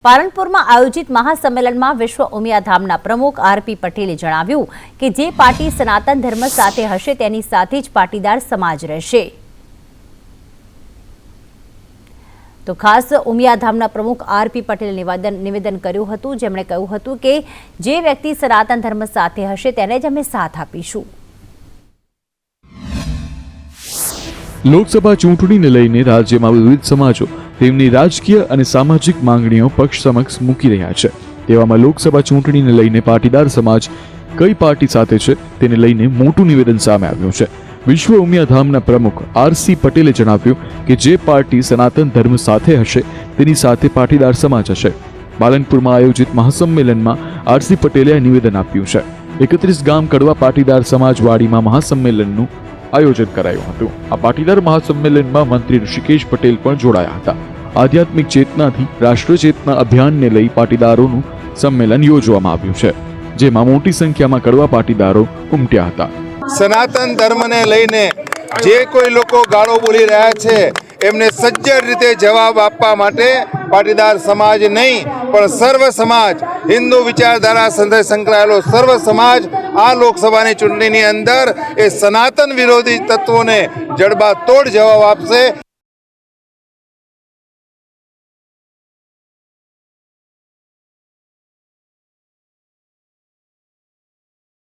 પાલનપુરમાં આયોજિત મહાસંમેલનમાં વિશ્વ ઉમિયાધામના પ્રમુખ આરપી પટેલે જણાવ્યું કે જે પાર્ટી સનાતન ધર્મ સાથે હશે તેની સાથે જ પાટીદાર સમાજ રહેશે। તો ખાસ ઉમિયાધામના પ્રમુખ આરપી પટેલે નિવેદન કર્યું હતું, જેમણે કહ્યું હતું કે જે વ્યક્તિ સનાતન ધર્મ સાથે હશે તેને જ અમે સાથ આપીશું। લોકસભા ચૂંટણીને લઈને રાજ્યમાં વિવિધ સમાજો તેમની રાજકીય અને સામાજિક માંગણીઓ પક્ષ સમક્ષ મૂકી રહ્યા છે। તેવામાં લોકસભા ચૂંટણીને લઈને પાટીદાર સમાજ કઈ પાર્ટી સાથે છે તેને લઈને મોટું નિવેદન સામે આવ્યું છે। વિશ્વ ઉમિયાધામના પ્રમુખ આરસી પટેલે જણાવ્યું કે જે પાર્ટી સનાતન ધર્મ સાથે હશે તેની સાથે પાટીદાર સમાજ હશે। પાલનપુરમાં આયોજિત મહાસંમેલનમાં આરસી પટેલે આ નિવેદન આપ્યું છે। 31 ગામ કડવા પાટીદાર સમાજવાડીમાં મહાસંમેલનનું આયોજન કરાયું હતું। આ પાટીદાર મહાસંમેલનમાં મંત્રી ઋષિકેશ પટેલ પણ જોડાયા હતા। આધ્યાત્મિક ચેતનાથી રાષ્ટ્ર ચેતના અભિયાનને લઈ પાટીદારોનું સંમેલન યોજવામાં આવ્યું છે, જેમાં મોટી સંખ્યામાં કડવા પાટીદારો ઉમટ્યા હતા। સનાતન ધર્મને લઈને જે કોઈ લોકો ગાળો બોલી રહ્યા છે એમને સજ્જડ રીતે જવાબ આપવા માટે પાટીદાર સમાજ નહીં પણ સર્વ સમાજ, હિન્દુ વિચારધારા સાથે સંકળાયેલો સર્વ સમાજ આ લોકસભાની ચૂંટણીની અંદર એ સનાતન વિરોધી તત્વોને જડબાતોડ જવાબ આપશે।